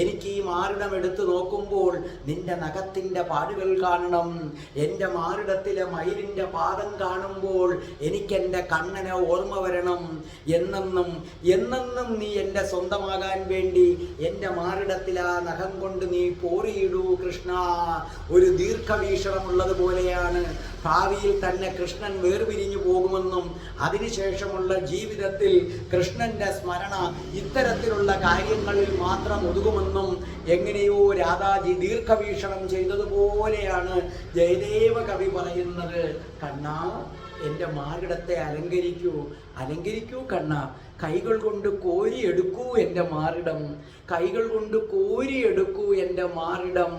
എനിക്ക് ഈ മാറിടം എടുത്തു നോക്കുമ്പോൾ നിന്റെ നഖത്തിൻ്റെ പാടുകൾ കാണണം. എൻ്റെ മാറിടത്തിലെ മയിലിൻ്റെ പാദം കാണുമ്പോൾ എനിക്കെൻ്റെ കണ്ണനെ ഓർമ്മ വരണം. എന്നെന്നും എന്നെന്നും നീ എൻ്റെ സ്വന്തമാകാൻ വേണ്ടി എൻ്റെ മാറിടത്തിൽ ആ നഖം കൊണ്ട് നീ പോറിയിടൂ കൃഷ്ണ. ഒരു ദീർഘവീക്ഷണമുള്ളത് പോലെയാണ്. ഭാവിയിൽ തന്നെ കൃഷ്ണൻ വേർപിരിഞ്ഞു പോകുമെന്നും അതിനുശേഷമുള്ള ജീവിതത്തിൽ കൃഷ്ണന്റെ സ്മരണ ഇത്തരത്തിലുള്ള കാര്യങ്ങളിൽ മാത്രം ഒതുകുമെന്നും എങ്ങനെയോ രാധാജി ദീർഘവീക്ഷണം ചെയ്തതുപോലെയാണ് ജയദേവ കവി പറയുന്നത്. കണ്ണാ, എൻ്റെ മാറിടത്തെ അലങ്കരിക്കൂ കണ്ണാ. കൈകൾ കൊണ്ട് കോരിയെടുക്കൂ എൻ്റെ മാറിടം. കൈകൾ കൊണ്ട് കോരിയെടുക്കൂ എൻ്റെ മാറിടം.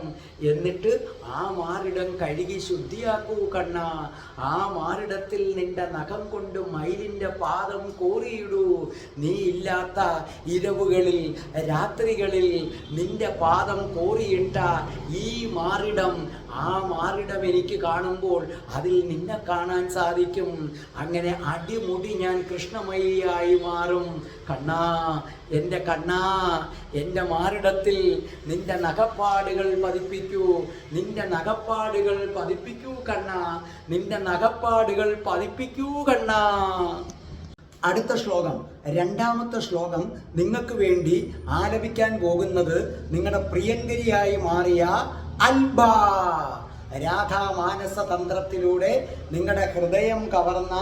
എന്നിട്ട് ആ മാറിടം കഴുകി ശുദ്ധിയാക്കൂ കണ്ണാ. ആ മാറിടത്തിൽ നിന്റെ നഖം കൊണ്ട് മയിലിൻ്റെ പാദം കോറിയിടൂ. നീ ഇല്ലാത്ത ഇരവുകളിൽ രാത്രികളിൽ നിന്റെ പാദം കോറിയിട്ട ഈ മാറിടം, ആ മാറിടം എനിക്ക് കാണുമ്പോൾ അതിൽ നിന്നെ കാണാൻ സാധിക്കും. അങ്ങനെ അടിമുടി ഞാൻ കൃഷ്ണമയിയായി മാറും കണ്ണാ. എൻ്റെ കണ്ണാ, എൻ്റെ മാറിടത്തിൽ നിന്റെ നഖപ്പാടുകൾ പതിപ്പിക്കൂ. നിന്റെ നഖപ്പാടുകൾ പതിപ്പിക്കൂ കണ്ണാ. നിന്റെ നഖപ്പാടുകൾ പതിപ്പിക്കൂ കണ്ണാ. അടുത്ത ശ്ലോകം, രണ്ടാമത്തെ ശ്ലോകം നിങ്ങൾക്ക് വേണ്ടി ആലപിക്കാൻ പോകുന്നത് നിങ്ങളുടെ പ്രിയങ്കരിയായി മാറിയ അൽബ. രാധാമാനസ തന്ത്രത്തിലൂടെ നിങ്ങളുടെ ഹൃദയം കവർന്ന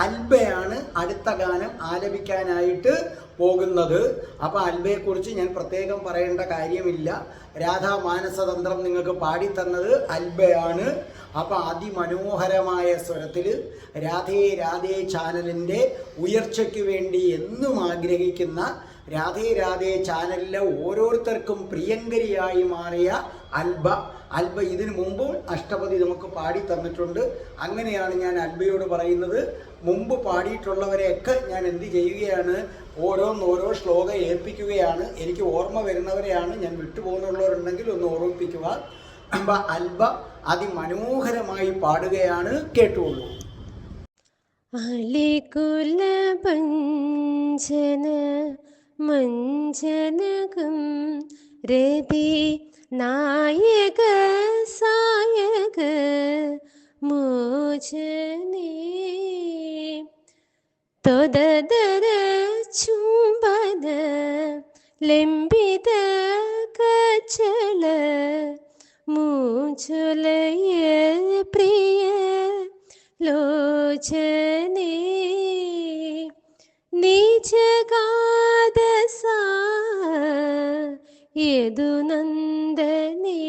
അൽബയാണ് അടുത്ത ഗാനം ആലപിക്കാനായിട്ട് പോകുന്നത്. അപ്പോൾ അൽബയെക്കുറിച്ച് ഞാൻ പ്രത്യേകം പറയേണ്ട കാര്യമില്ല. രാധാമാനസതന്ത്രം നിങ്ങൾക്ക് പാടിത്തന്നത് അൽബയാണ്. അപ്പോൾ അതിമനോഹരമായ സ്വരത്തിൽ രാധേ രാധേ ചാനലിൻ്റെ ഉയർച്ചയ്ക്ക് വേണ്ടി എന്നും ആഗ്രഹിക്കുന്ന രാധേ രാധേ ചാനലിലെ ഓരോരുത്തർക്കും പ്രിയങ്കരിയായി മാറിയ അൽബ ഇതിനു മുമ്പും അഷ്ടപതി നമുക്ക് പാടി തന്നിട്ടുണ്ട്. അങ്ങനെയാണ് ഞാൻ അൽബയോട് പറയുന്നത്. മുമ്പ് പാടിയിട്ടുള്ളവരെയൊക്കെ ഞാൻ എന്ത് ചെയ്യുകയാണ്, ഓരോ ശ്ലോകം ഏൽപ്പിക്കുകയാണ്. എനിക്ക് ഓർമ്മ വരുന്നവരെയാണ്, ഞാൻ വിട്ടുപോകുന്നുള്ളവരുണ്ടെങ്കിൽ ഒന്ന് ഓർമ്മിപ്പിക്കുക. അൽബ അതിമനോഹരമായി പാടുകയാണ്, കേട്ടുകൊള്ളൂ. അലികുല പഞ്ചന മഞ്ജനകം രതി നായക സായക മോചനേ ത്വദദര ചുംബന ലംബിത കച്ചള മൂചുലയ പ്രിയ ലോചനേ നിജഗാദസ യദുനന്ദനേ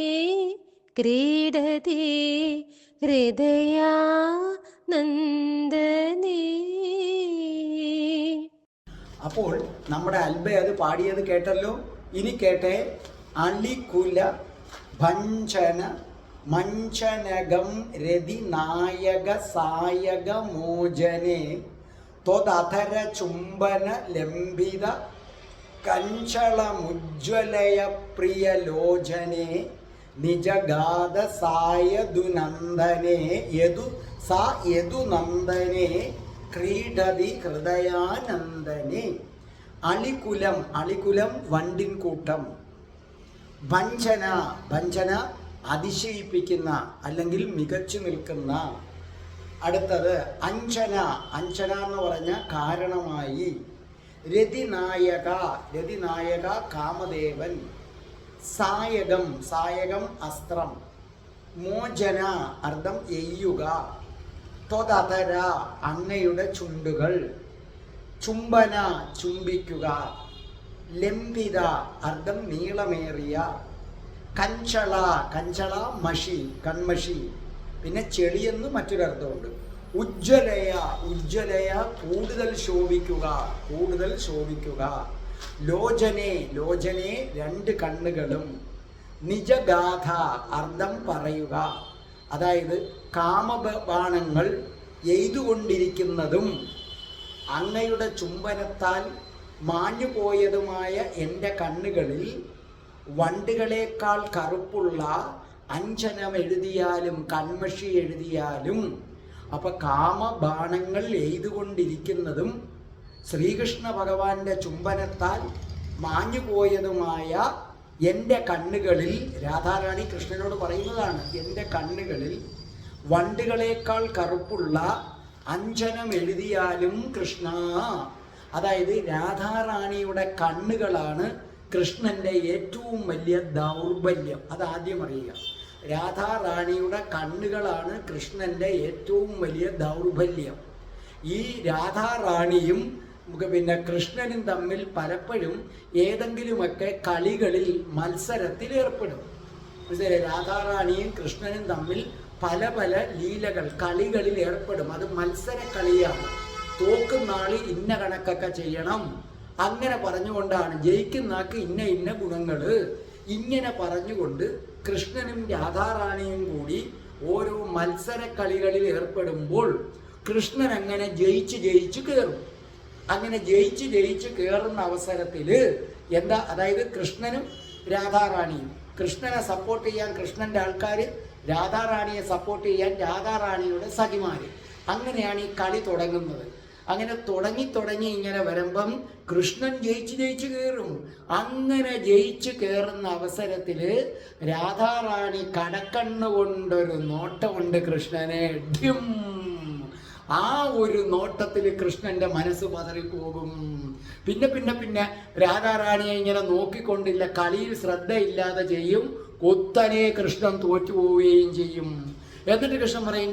ക്രീഡതി ഹൃദയാനന്ദനേ. അപ്പോൾ നമ്മുടെ അൽബ അത് പാടിയത് കേട്ടല്ലോ. ഇനി കേട്ടെ. അളികുല ഭഞ്ജന മഞ്ജനകം രതി നായക സായക മോചനെ ത്വദധര ചുംബന ലംബിത കഞ്ചളമുജ്വലയ പ്രിയലോചനെ നിജഗാദ സായദുനന്ദനെ യദുനന്ദനെ ക്രീഡതി ഹൃദയാനന്ദനെ. അളികുലം, അളികുലം വണ്ടിൻ കൂട്ടം. ഭഞ്ജന, ഭഞ്ജന അതിശയിപ്പിക്കുന്ന അല്ലെങ്കിൽ മികച്ചു നിൽക്കുന്ന. അടുത്തത് അഞ്ജന, അഞ്ജന എന്ന് പറഞ്ഞ കാരണമായി. രതിനായക, രതിനായക കാമദേവൻ. സായകം, സായകം അസ്ത്രം. മോചന അർത്ഥം എയ്യുക. ത്വദധര അങ്ങയുടെ ചുണ്ടുകൾ. ചുംബന ചുംബിക്കുക. ലംബിത അർത്ഥം നീളമേറിയ. കഞ്ചള, കഞ്ചള മഷി, കൺമഷി. പിന്നെ ചെളിയെന്ന് മറ്റൊരർത്ഥമുണ്ട്. ഉജ്ജ്വലയ, ഉജ്ജ്വലയ കൂടുതൽ ശോഭിക്കുക, കൂടുതൽ ശോഭിക്കുക. ലോചനെ, ലോചനെ രണ്ട് കണ്ണുകളും. നിജഗാഥ അർത്ഥം പറയുക. അതായത് കാമബാണങ്ങൾ എയ്തുകൊണ്ടിരിക്കുന്നതും അങ്ങയുടെ ചുംബനത്താൽ മാഞ്ഞുപോയതുമായ എൻ്റെ കണ്ണുകളിൽ വണ്ടുകളേക്കാൾ കറുപ്പുള്ള അഞ്ജനം എഴുതിയാലും കൺമഷി എഴുതിയാലും, അപ്പൊ കാമബാണങ്ങൾ എയ്തുകൊണ്ടിരിക്കുന്നതും ശ്രീകൃഷ്ണ ഭഗവാന്റെ ചുംബനത്താൽ മാഞ്ഞുപോയതുമായ എൻ്റെ കണ്ണുകളിൽ, രാധാറാണി കൃഷ്ണനോട് പറയുന്നതാണ്, എൻ്റെ കണ്ണുകളിൽ വണ്ടുകളേക്കാൾ കറുപ്പുള്ള അഞ്ജനം എഴുതിയാലും കൃഷ്ണ. അതായത് രാധാറാണിയുടെ കണ്ണുകളാണ് കൃഷ്ണൻ്റെ ഏറ്റവും വലിയ ദൗർബല്യം. അതാദ്യം അറിയുക. രാധാറാണിയുടെ കണ്ണുകളാണ് കൃഷ്ണൻ്റെ ഏറ്റവും വലിയ ദൗർബല്യം. ഈ രാധാറാണിയും പിന്നെ കൃഷ്ണനും തമ്മിൽ പലപ്പോഴും ഏതെങ്കിലുമൊക്കെ കളികളിൽ മത്സരത്തിൽ ഏർപ്പെടും. രാധാറാണിയും കൃഷ്ണനും തമ്മിൽ പല പല ലീലകൾ കളികളിൽ ഏർപ്പെടും. അത് മത്സര കളിയാണ്. തോക്കുന്ന ആള് ഇന്ന കണക്കൊക്കെ ചെയ്യണം, അങ്ങനെ പറഞ്ഞുകൊണ്ടാണ്. ജയിക്കുന്നാക്ക് ഇന്ന ഇന്ന ഗുണങ്ങൾ, ഇങ്ങനെ പറഞ്ഞുകൊണ്ട് കൃഷ്ണനും രാധാറാണിയും കൂടി ഓരോ മത്സര കളികളിൽ ഏർപ്പെടുമ്പോൾ കൃഷ്ണൻ അങ്ങനെ ജയിച്ച് ജയിച്ച് കയറും. അങ്ങനെ ജയിച്ച് ജയിച്ച് കയറുന്ന അവസരത്തിൽ എന്താ, അതായത് കൃഷ്ണനും രാധാറാണിയും, കൃഷ്ണനെ സപ്പോർട്ട് ചെയ്യാൻ കൃഷ്ണൻ്റെ ആൾക്കാർ, രാധാറാണിയെ സപ്പോർട്ട് ചെയ്യാൻ രാധാറാണിയുടെ സഖിമാര്. അങ്ങനെയാണ് ഈ കളി തുടങ്ങുന്നത്. അങ്ങനെ തുടങ്ങി ഇങ്ങനെ വരുമ്പം കൃഷ്ണൻ ജയിച്ച് ജയിച്ച് കയറും. അങ്ങനെ ജയിച്ച് കയറുന്ന അവസരത്തിൽ രാധാറാണി കടക്കണ്ണുകൊണ്ടൊരു നോട്ടമുണ്ട് കൃഷ്ണനെ. ഡിം, ആ ഒരു നോട്ടത്തിൽ കൃഷ്ണന്റെ മനസ്സ് പതറിപ്പോകും. പിന്നെ രാധാറാണിയെ ഇങ്ങനെ നോക്കിക്കൊണ്ടില്ല, കളിയിൽ ശ്രദ്ധയില്ലാതെ ചെയ്യും. കൊത്തനെ കൃഷ്ണൻ തോറ്റുപോവുകയും ചെയ്യും. എന്നിട്ട് കൃഷ്ണൻ പറയും,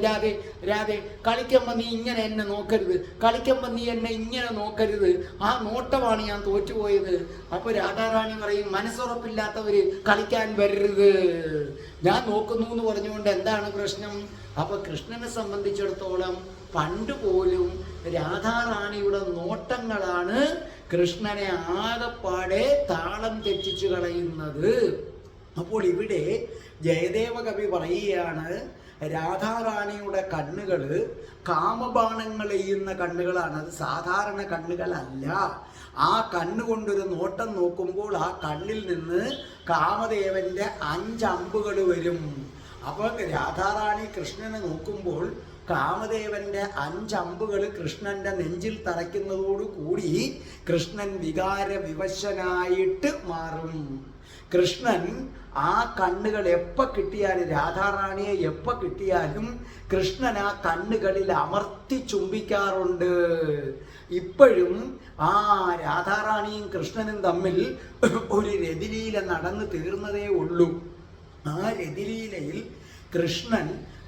രാധേ കളിക്കുമ്പോൾ നീ ഇങ്ങനെ എന്നെ നോക്കരുത്, കളിക്കുമ്പോൾ നീ എന്നെ ഇങ്ങനെ നോക്കരുത്, ആ നോട്ടമാണ് ഞാൻ തോറ്റുപോയത്. അപ്പോൾ രാധാറാണി പറയും, മനസ്സുറപ്പില്ലാത്തവര് കളിക്കാൻ വരരുത്, ഞാൻ നോക്കുന്നു എന്ന് പറഞ്ഞുകൊണ്ട് എന്താണ് പ്രശ്നം? അപ്പൊ കൃഷ്ണനെ സംബന്ധിച്ചിടത്തോളം പണ്ട് പോലും രാധാറാണിയുടെ നോട്ടങ്ങളാണ് കൃഷ്ണനെ ആകെപ്പാടെ താളം തെറ്റിച്ചു കളയുന്നത്. അപ്പോൾ ഇവിടെ ജയദേവ കവി പറയുകയാണ്, രാധാറാണിയുടെ കണ്ണുകൾ കാമബാണങ്ങൾ എയ്യുന്ന കണ്ണുകളാണ്, അത് സാധാരണ കണ്ണുകളല്ല. ആ കണ്ണുകൊണ്ടൊരു നോട്ടം നോക്കുമ്പോൾ ആ കണ്ണിൽ നിന്ന് കാമദേവന്റെ 5 അമ്പുകൾ വരും. അപ്പോൾ രാധാറാണി കൃഷ്ണനെ നോക്കുമ്പോൾ കാമദേവന്റെ 5 അമ്പുകൾ കൃഷ്ണന്റെ നെഞ്ചിൽ തറയ്ക്കുന്നതോടുകൂടി കൃഷ്ണൻ വികാര വിവശനായിട്ട് മാറും. കൃഷ്ണൻ ആ കണ്ണുകൾ എപ്പോൾ കിട്ടിയാലും, രാധാറാണിയെ എപ്പോൾ കിട്ടിയാലും കൃഷ്ണൻ ആ കണ്ണുകളിൽ അമർത്തി ചുംബിക്കാറുണ്ട്. ഇപ്പോഴും ആ രാധാറാണിയും കൃഷ്ണനും തമ്മിൽ ഒരു രതിലീല നടന്നു തീർന്നതേ ഉള്ളൂ. ആ രതിലീലയിൽ കൃഷ്ണൻ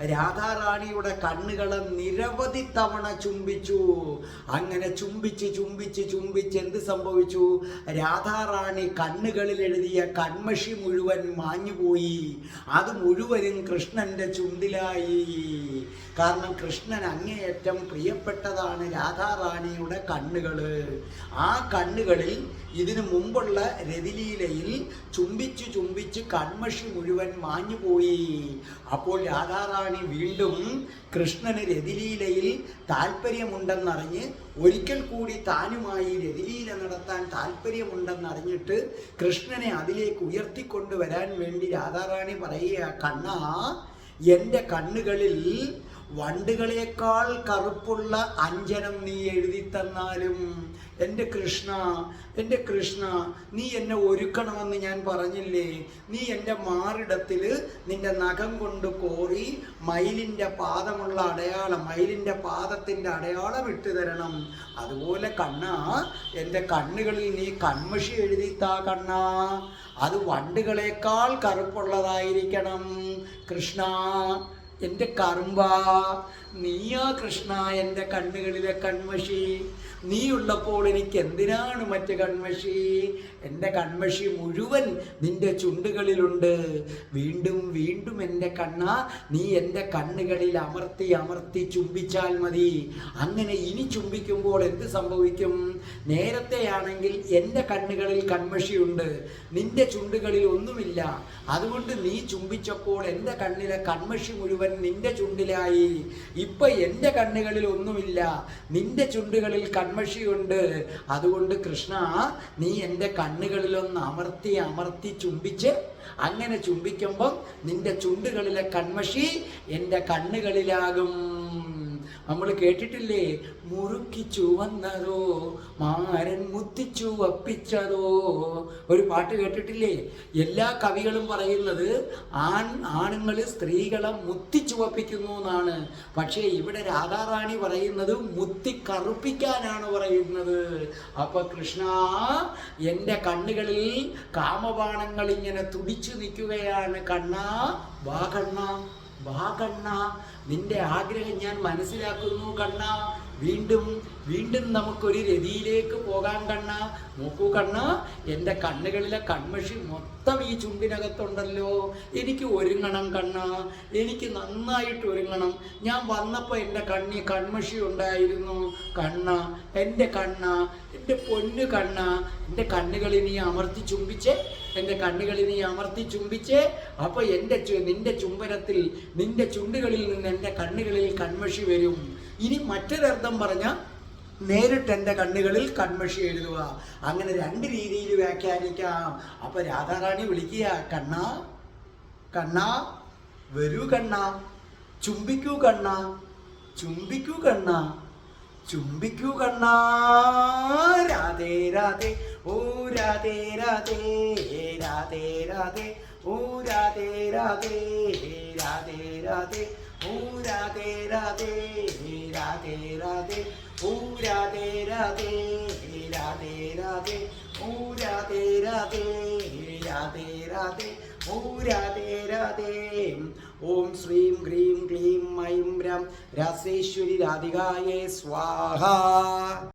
രാധാറാണിയുടെ കണ്ണുകളെ നിരവധി തവണ ചുംബിച്ചു. അങ്ങനെ ചുംബിച്ച് എന്ത് സംഭവിച്ചു? രാധാറാണി കണ്ണുകളിൽ എഴുതിയ കൺമഷി മുഴുവൻ മാഞ്ഞുപോയി. അത് മുഴുവനും കൃഷ്ണന്റെ ചുണ്ടിലായി. കാരണം കൃഷ്ണൻ അങ്ങേയറ്റം പ്രിയപ്പെട്ടതാണ് രാധാറാണിയുടെ കണ്ണുകള്. ആ കണ്ണുകളിൽ ഇതിനു മുമ്പുള്ള രതിലീലയിൽ ചുംബിച്ച് കൺമഷി മുഴുവൻ മാഞ്ഞുപോയി. അപ്പോൾ രാധാറാണി വീണ്ടും കൃഷ്ണന് രതിലീലയിൽ താല്പര്യമുണ്ടെന്നറിഞ്ഞ് ഒരിക്കൽ കൂടി താനുമായി രതിലീല നടത്താൻ താല്പര്യമുണ്ടെന്നറിഞ്ഞിട്ട് കൃഷ്ണനെ അതിലേക്ക് ഉയർത്തിക്കൊണ്ടുവരാൻ വേണ്ടി രാധാറാണി പറയുക, കണ്ണാ, എൻ്റെ കണ്ണുകളിൽ വണ്ടുകളേക്കാൾ കറുപ്പുള്ള അഞ്ജനം നീ എഴുതി തന്നാലും എൻ്റെ കൃഷ്ണ നീ എന്നെ ഒരുക്കണമെന്ന് ഞാൻ പറഞ്ഞില്ലേ? നീ എൻ്റെ മാറിടത്തിൽ നിന്റെ നഖം കൊണ്ട് കോറി മയിലിൻ്റെ പാദമുള്ള അടയാളം, മയിലിൻ്റെ പാദത്തിൻ്റെ അടയാളം ഇട്ട് തരണം. അതുപോലെ കണ്ണാ, എൻ്റെ കണ്ണുകളിൽ നീ കൺമഷി എഴുതിത്താ കണ്ണാ. അത് വണ്ടുകളേക്കാൾ കറുപ്പുള്ളതായിരിക്കണം കൃഷ്ണ. എൻ്റെ കറുമ്പാ, നീയാ കൃഷ്ണ എൻ്റെ കണ്ണുകളിലെ കൺമഷി. നീയുള്ളപ്പോൾ എനിക്ക് എന്തിനാണ് മറ്റ് കൺമഷി? എൻ്റെ കൺമഷി മുഴുവൻ നിന്റെ ചുണ്ടുകളിലുണ്ട്. വീണ്ടും വീണ്ടും എൻ്റെ കണ്ണ, നീ എൻ്റെ കണ്ണുകളിൽ അമർത്തി ചുംബിച്ചാൽ മതി. അങ്ങനെ ഇനി ചുംബിക്കുമ്പോൾ എന്ത് സംഭവിക്കും? നേരത്തെയാണെങ്കിൽ എൻ്റെ കണ്ണുകളിൽ കൺമഷിയുണ്ട്, നിന്റെ ചുണ്ടുകളിൽ ഒന്നുമില്ല. അതുകൊണ്ട് നീ ചുംബിച്ചപ്പോൾ എൻ്റെ കണ്ണിലെ കൺമഷി മുഴുവൻ നിന്റെ ചുണ്ടിലായി. ഇപ്പൊ എൻ്റെ കണ്ണുകളിൽ ഒന്നുമില്ല, നിന്റെ ചുണ്ടുകളിൽ കൺമഷിയുണ്ട്. അതുകൊണ്ട് കൃഷ്ണ, നീ എൻ്റെ കണ്ണുകളിലൊന്ന് അമർത്തി ചുംബിച്ച്, അങ്ങനെ ചുംബിക്കുമ്പം നിന്റെ ചുണ്ടുകളിലെ കൺമഷി എൻ്റെ കണ്ണുകളിലാകും. നമ്മൾ കേട്ടിട്ടില്ലേ, മുറുക്കി ചുവന്നതോ മാരൻ മുത്തിച്ചു വപ്പിച്ചതോ, ഒരു പാട്ട് കേട്ടിട്ടില്ലേ? എല്ലാ കവികളും പറയുന്നത് ആണുങ്ങൾ സ്ത്രീകളെ മുത്തിച്ചുവപ്പിക്കുന്നു എന്നാണ്. പക്ഷേ ഇവിടെ രാധാറാണി പറയുന്നത് മുത്തി കറുപ്പിക്കാനാണ് പറയുന്നത്. അപ്പൊ കൃഷ്ണ, എൻ്റെ കണ്ണുകളിൽ കാമബാണങ്ങൾ ഇങ്ങനെ തുടിച്ചു നിൽക്കുകയാണ്. കണ്ണാ, വാ കണ്ണ, നിന്റെ ആഗ്രഹം ഞാൻ മനസ്സിലാക്കുന്നു കണ്ണ. വീണ്ടും നമുക്കൊരു രതിയിലേക്ക് പോകാൻ കണ്ണ. നോക്കൂ കണ്ണ, എൻ്റെ കണ്ണുകളിലെ കൺമഷി മൊത്തം ഈ ചുണ്ടിനകത്തുണ്ടല്ലോ. എനിക്ക് ഒരുങ്ങണം കണ്ണ, എനിക്ക് നന്നായിട്ട് ഒരുങ്ങണം. ഞാൻ വന്നപ്പോൾ എൻ്റെ കൺമഷി ഉണ്ടായിരുന്നു കണ്ണ. എൻ്റെ പൊന്നു കണ്ണ, എൻ്റെ കണ്ണുകളിൽ നീ അമർത്തി ചുംബിച്ചേ, എൻ്റെ കണ്ണുകളിൽ നീ അമർത്തി ചുംബിച്ചേ. അപ്പോൾ നിന്റെ ചുംബനത്തിൽ, നിന്റെ ചുണ്ടുകളിൽ നിന്ന് എൻ്റെ കണ്ണുകളിൽ കൺമഷി വരും. ഇനി മറ്റൊരർത്ഥം പറഞ്ഞാൽ നേരിട്ട് എൻ്റെ കണ്ണുകളിൽ കൺമഷി എഴുതുക. അങ്ങനെ രണ്ട് രീതിയിൽ വ്യാഖ്യാനിക്കാം. അപ്പൊ രാധാറാണി വിളിക്കുക, കണ്ണാ വരൂ കണ്ണാ, ചുംബിക്കൂ കണ്ണാ, രാധേ രാധേ, ഓ രാധേ രാധേ, രാധേ രാധേ, ഓ രാധേ രാധേ, രാധേ രാധേ, ഓ രാധേ രാധേ, രാധേ രാധേ, ഓ രാധേ രാധേ, രാധേ രാധേ, ഓ രാധേ രാധേ, രാധേ രാധേ, ഓ രാധേ രാധേ. ഓം ശ്രീം ഹ്രീം ക്ലീം ഐം രം രാസേശ്വരി രാധികായേ സ്വാഹ.